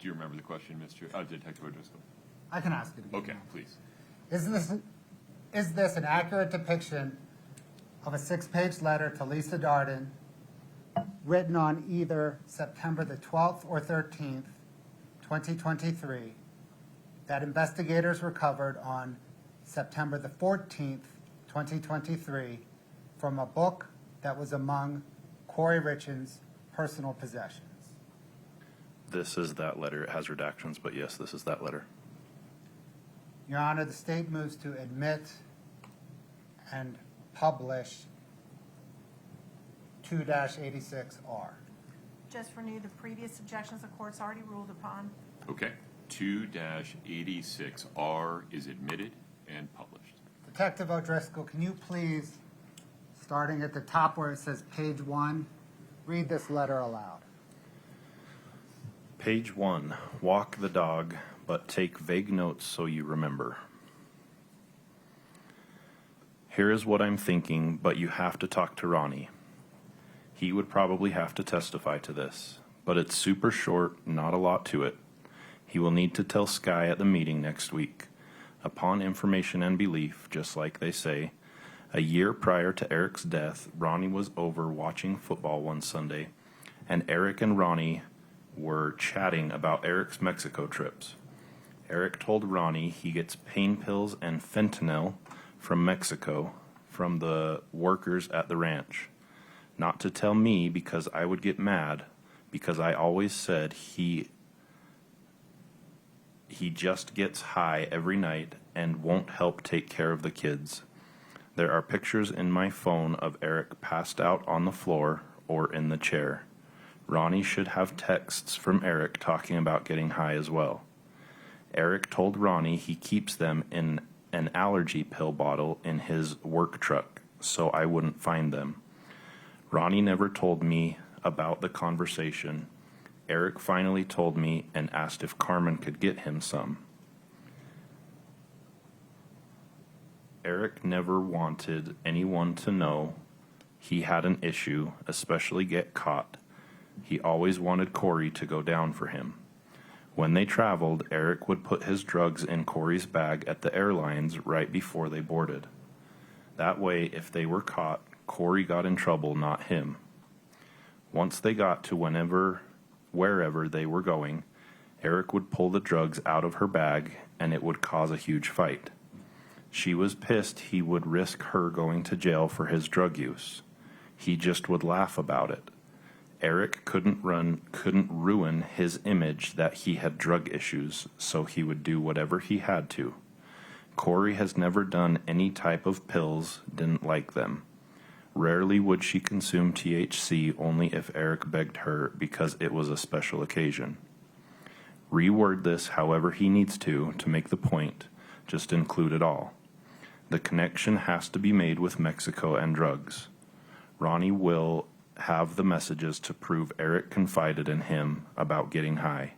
you remember the question, Mr. Detective O'Driscoll? I can ask it again. Okay, please. Is this an accurate depiction of a 6-page letter to Lisa Darden written on either September the 12th or 13th, 2023, that investigators recovered on September the 14th, 2023, from a book that was among Kouri Richins' personal possessions? This is that letter. It has redactions, but yes, this is that letter. Your Honor, the state moves to admit and publish 2-86R. Just renew the previous objections the court's already ruled upon. Okay. 2-86R is admitted and published. Detective O'Driscoll, can you please, starting at the top where it says page 1, read this letter aloud? Page 1. Walk the dog, but take vague notes so you remember. Here is what I'm thinking, but you have to talk to Ronnie. He would probably have to testify to this, but it's super short, not a lot to it. He will need to tell Sky at the meeting next week. Upon information and belief, just like they say, a year prior to Eric's death, Ronnie was over watching football one Sunday, and Eric and Ronnie were chatting about Eric's Mexico trips. Eric told Ronnie he gets pain pills and fentanyl from Mexico from the workers at the ranch. Not to tell me because I would get mad, because I always said he just gets high every night and won't help take care of the kids. There are pictures in my phone of Eric passed out on the floor or in the chair. Ronnie should have texts from Eric talking about getting high as well. Eric told Ronnie he keeps them in an allergy pill bottle in his work truck, so I wouldn't find them. Ronnie never told me about the conversation. Eric finally told me and asked if Carmen could get him some. Eric never wanted anyone to know he had an issue, especially get caught. He always wanted Kouri to go down for him. When they traveled, Eric would put his drugs in Kouri's bag at the airlines right before they boarded. That way, if they were caught, Kouri got in trouble, not him. Once they got to wherever they were going, Eric would pull the drugs out of her bag and it would cause a huge fight. She was pissed he would risk her going to jail for his drug use. He just would laugh about it. Eric couldn't ruin his image that he had drug issues, so he would do whatever he had to. Kouri has never done any type of pills, didn't like them. Rarely would she consume THC, only if Eric begged her because it was a special occasion. Reword this however he needs to make the point, just include it all. The connection has to be made with Mexico and drugs. Ronnie will have the messages to prove Eric confided in him about getting high.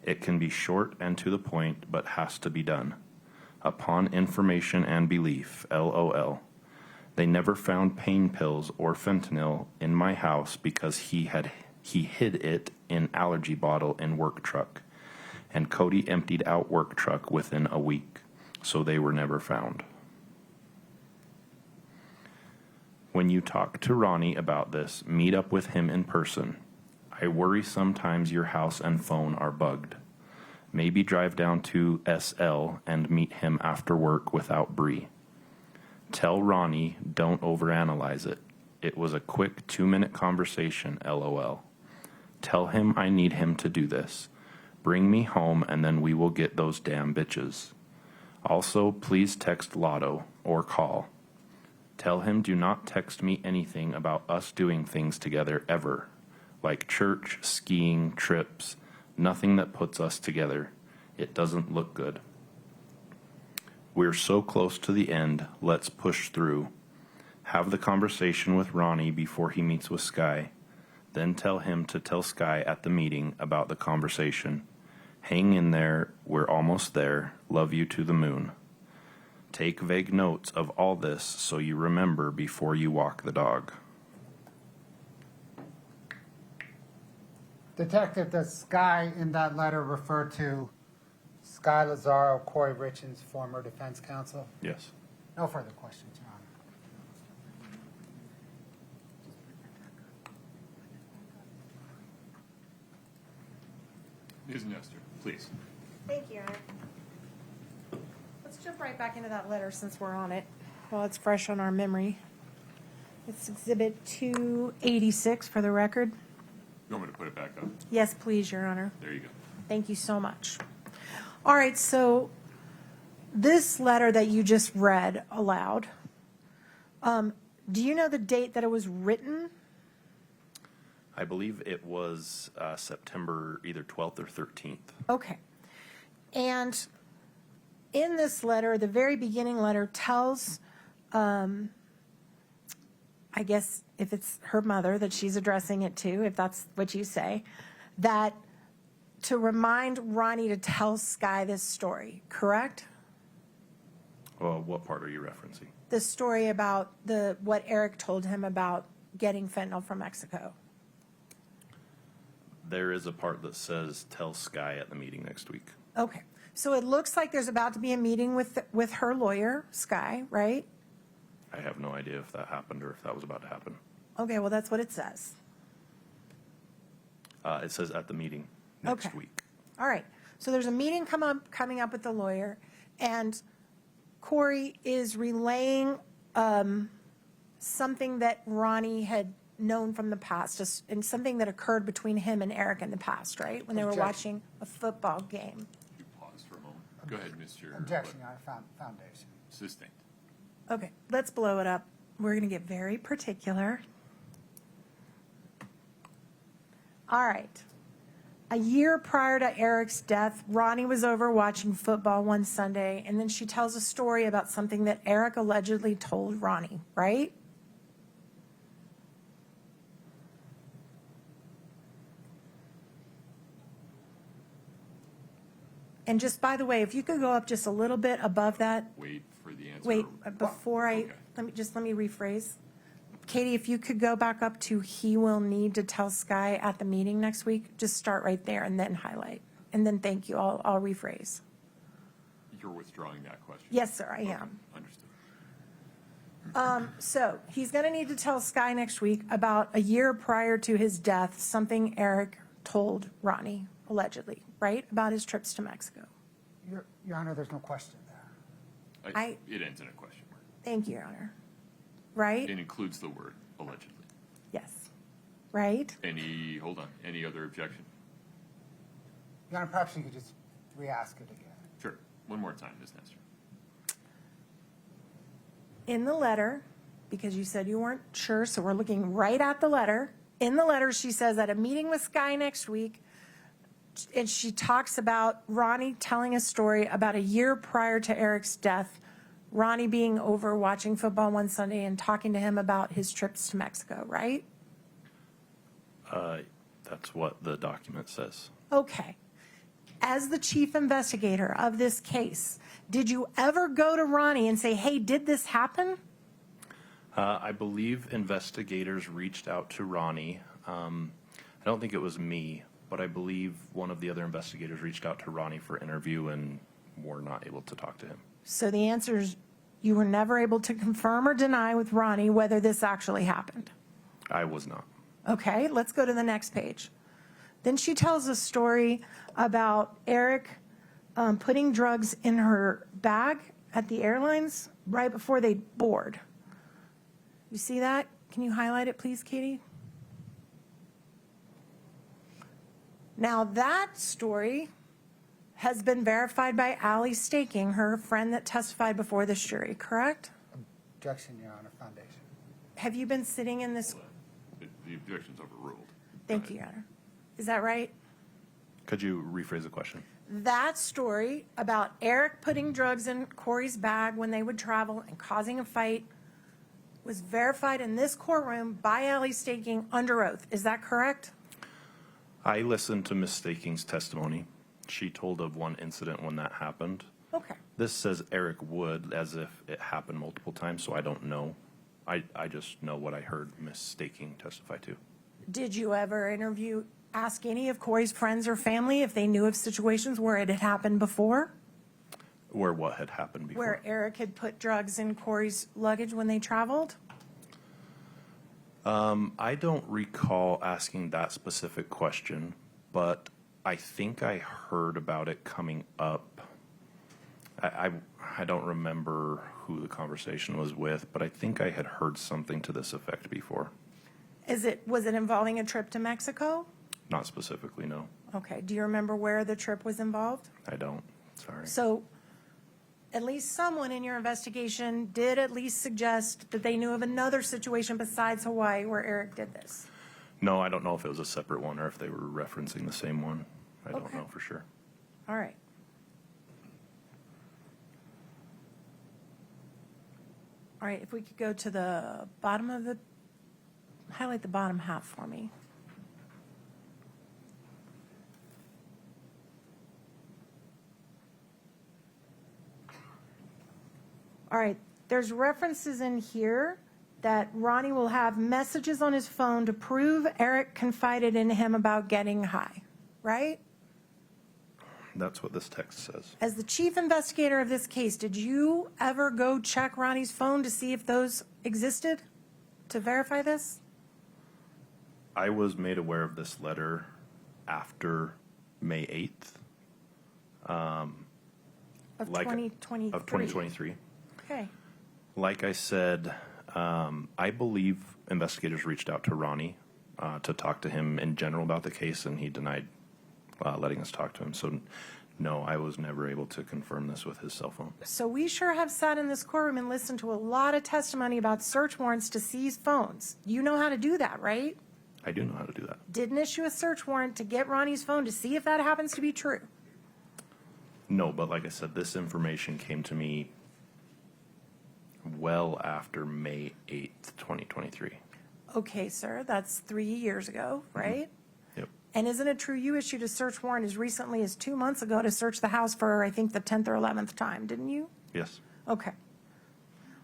It can be short and to the point, but has to be done. Upon information and belief, LOL. They never found pain pills or fentanyl in my house because he hid it in allergy bottle in work truck, and Cody emptied out work truck within a week, so they were never found. When you talk to Ronnie about this, meet up with him in person. I worry sometimes your house and phone are bugged. Maybe drive down to SL and meet him after work without Bree. Tell Ronnie don't overanalyze it. It was a quick 2-minute conversation, LOL. Tell him I need him to do this. Bring me home and then we will get those damn bitches. Also, please text Lotto or call. Tell him do not text me anything about us doing things together ever, like church, skiing, trips, nothing that puts us together. It doesn't look good. We're so close to the end, let's push through. Have the conversation with Ronnie before he meets with Sky. Then tell him to tell Sky at the meeting about the conversation. Hang in there, we're almost there, love you to the moon. Take vague notes of all this so you remember before you walk the dog. Detective, does Sky in that letter refer to Sky Lazaro, Kouri Richins, former defense counsel? Yes. No further questions, Your Honor. Ms. Nestor, please. Thank you, Aaron. Let's jump right back into that letter since we're on it, while it's fresh on our memory. It's Exhibit 286 for the record. You want me to put it back up? Yes, please, Your Honor. There you go. Thank you so much. All right, so this letter that you just read aloud, do you know the date that it was written? I believe it was September either 12th or 13th. Okay. And in this letter, the very beginning letter tells, I guess if it's her mother that she's addressing it to, if that's what you say, that to remind Ronnie to tell Sky this story, correct? Well, what part are you referencing? The story about what Eric told him about getting fentanyl from Mexico. There is a part that says, tell Sky at the meeting next week. Okay. So it looks like there's about to be a meeting with her lawyer, Sky, right? I have no idea if that happened or if that was about to happen. Okay, well, that's what it says. It says at the meeting next Okay. week. All right. So there's a meeting coming up with the lawyer, and Kouri is relaying something that Ronnie had known from the past, and something that occurred between him and Eric in the past, right? When they were Objection. watching a football game. You pause for a moment. Go ahead, Mr. Objection, Your Honor, foundation. Sustained. Okay, let's blow it up. We're going to get very particular. All right. A year prior to Eric's death, Ronnie was over watching football one Sunday, and then she tells a story about something that Eric allegedly told Ronnie, right? And just by the way, if you could go up just a little bit above that. Wait for the answer. Wait, before I, Okay. let me rephrase. Katie, if you could go back up to he will need to tell Sky at the meeting next week, just start right there and then highlight. And then thank you, I'll rephrase. You're withdrawing that question? Yes, sir, I Okay, am. Understood. So he's gonna need to tell Sky next week about a year prior to his death, something Eric told Ronnie, allegedly, right? About his trips to Mexico. Your Honor, there's no question there. It ends in a question mark. Thank you, Your Honor. Right? It includes the word allegedly. Yes. Right? Hold on, any other objection? Your Honor, perhaps you could just re-ask it again. Sure. One more time, Ms. Nestor. In the letter, because you said you weren't sure, so we're looking right at the letter. In the letter, she says at a meeting with Sky next week, and she talks about Ronnie telling a story about a year prior to Eric's death, Ronnie being over watching football one Sunday and talking to him about his trips to Mexico, right? That's what the document says. Okay. As the chief investigator of this case, did you ever go to Ronnie and say, hey, did this happen? I believe investigators reached out to Ronnie. I don't think it was me, but I believe one of the other investigators reached out to Ronnie for interview and were not able to talk to him. So the answer is you were never able to confirm or deny with Ronnie whether this actually happened. I was not. Okay, let's go to the next page. Then she tells a story about Eric putting drugs in her bag at the airlines right before they board. You see that? Can you highlight it, please, Katie? Now, that story has been verified by Allie Staking, her friend that testified before this jury, correct? Objection, Your Honor, foundation. Have you been sitting in this? The objection's overruled. Thank you, Your Honor. Is that right? Could you rephrase the question? That story about Eric putting drugs in Kouri's bag when they would travel and causing a fight was verified in this courtroom by Allie Staking under oath. Is that correct? I listened to Ms. Staking's testimony. She told of one incident when that happened. Okay. This says Eric would, as if it happened multiple times, so I don't know. I just know what I heard Ms. Staking testify to. Did you ever interview ask any of Kouri's friends or family if they knew of situations where it had happened before? Where what had happened before? Where Eric had put drugs in Kouri's luggage when they traveled? I don't recall asking that specific question, but I think I heard about it coming up. I don't remember who the conversation was with, but I think I had heard something to this effect before. Was it involving a trip to Mexico? Not specifically, no. Okay, do you remember where the trip was involved? I don't. Sorry. So at least someone in your investigation did at least suggest that they knew of another situation besides Hawaii where Eric did this. No, I don't know if it was a separate one or if they were referencing the same one. I don't Okay. know for sure. All right. All right, if we could go to the bottom of the, highlight the bottom half for me. All right, there's references in here that Ronnie will have messages on his phone to prove Eric confided in him about getting high, right? That's what this text says. As the chief investigator of this case, did you ever go check Ronnie's phone to see if those existed to verify this? I was made aware of this letter after May 8th. Of Like- 2023? Of 2023. Okay. Like I said, I believe investigators reached out to Ronnie to talk to him in general about the case, and he denied letting us talk to him. So, no, I was never able to confirm this with his cell phone. So we sure have sat in this courtroom and listened to a lot of testimony about search warrants to seize phones. You know how to do that, right? I do know how to do that. Didn't issue a search warrant to get Ronnie's phone to see if that happens to be true. No, but like I said, this information came to me well after May 8th, 2023. Okay, sir, that's 3 years ago, right? Yep. And isn't it true you issued a search warrant as recently as 2 months ago to search the house for, I think, the 10th or 11th time, didn't you? Yes. Okay.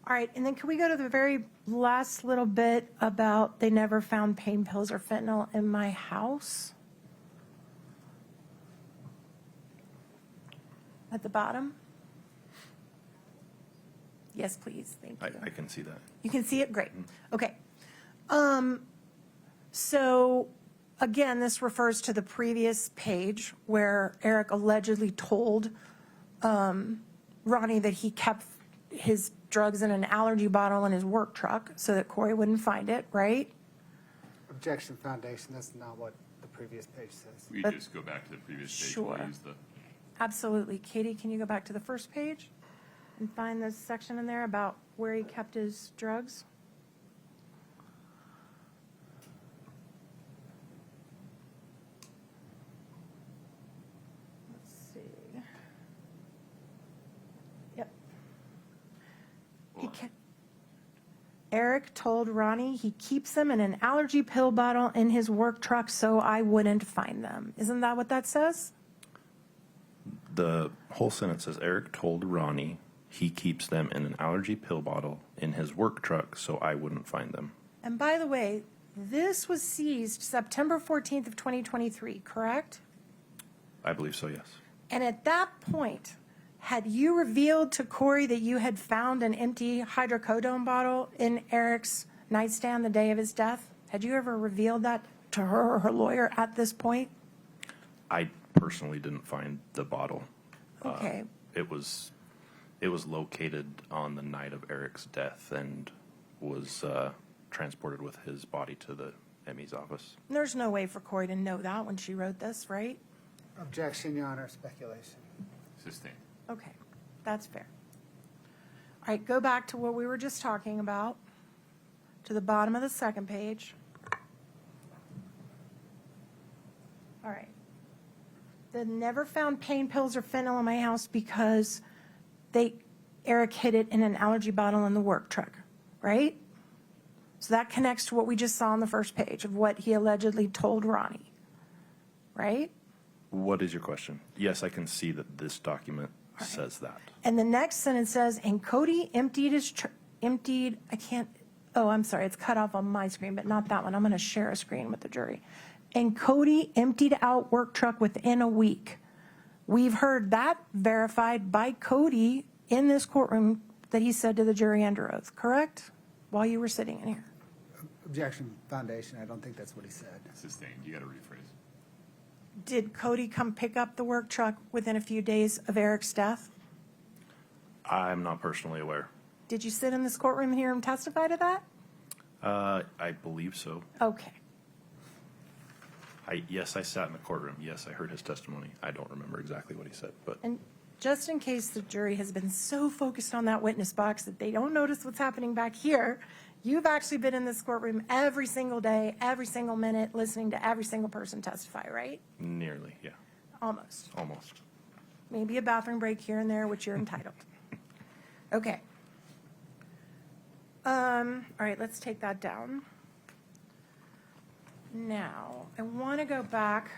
All right, and then can we go to the very last little bit about they never found pain pills or fentanyl in my house? At the bottom? Yes, please, thank you. I can see that. You can see it? Great. Okay. So, again, this refers to the previous page where Eric allegedly told Ronnie that he kept his drugs in an allergy bottle in his work truck so that Kouri wouldn't find it, right? Objection foundation, that's not what the previous page says. We But- just go back to the previous page. Sure. We'll use the, Absolutely. Katie, can you go back to the first page and find this section in there about where he kept his drugs? Let's see. Yep. Eric told Ronnie he keeps them in an allergy pill bottle in his work truck so I wouldn't find them. Isn't that what that says? The whole sentence says Eric told Ronnie he keeps them in an allergy pill bottle in his work truck so I wouldn't find them. And by the way, this was seized September 14th of 2023, correct? I believe so, yes. And at that point, had you revealed to Kouri that you had found an empty hydrocodone bottle in Eric's nightstand the day of his death? Had you ever revealed that to her or her lawyer at this point? I personally didn't find the bottle. Okay. It was located on the night of Eric's death and was transported with his body to the ME's office. There's no way for Kouri to know that when she wrote this, right? Objection, Your Honor, speculation. sustained. Okay, that's fair. All right, go back to what we were just talking about, to the bottom of the second page. All right. The never found pain pills or fentanyl in my house because Eric hid it in an allergy bottle in the work truck, right? So that connects to what we just saw on the first page of what he allegedly told Ronnie, right? What is your question? Yes, I can see that this document says that. And the next sentence says, and Cody I'm sorry, it's cut off on my screen, but not that one. I'm going to share a screen with the jury. and Cody emptied out work truck within a week. We've heard that verified by Cody in this courtroom that he said to the jury under oath, correct? While you were sitting in here. Objection, foundation, I don't think that's what he said. Sustained. You got to rephrase. Did Cody come pick up the work truck within a few days of Eric's death? I'm not personally aware. Did you sit in this courtroom and hear him testify to that? I believe so. Okay. Yes, I sat in the courtroom. Yes, I heard his testimony. I don't remember exactly what he said, but And just in case the jury has been so focused on that witness box that they don't notice what's happening back here, you've actually been in this courtroom every single day, every single minute, listening to every single person testify, right? nearly, yeah, Almost. almost. Maybe a bathroom break here and there, which you're entitled. Okay. All right, let's take that down. Now, I want to go back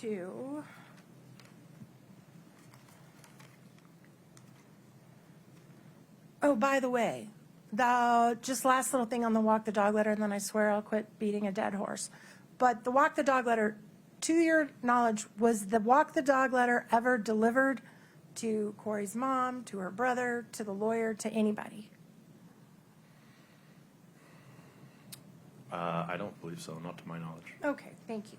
to oh, by the way, just last little thing on the walk the dog letter, and then I swear I'll quit beating a dead horse. But the walk the dog letter, to your knowledge, was the walk the dog letter ever delivered to Kouri's mom, to her brother, to the lawyer, to anybody? I don't believe so, not to my knowledge. Okay, thank you.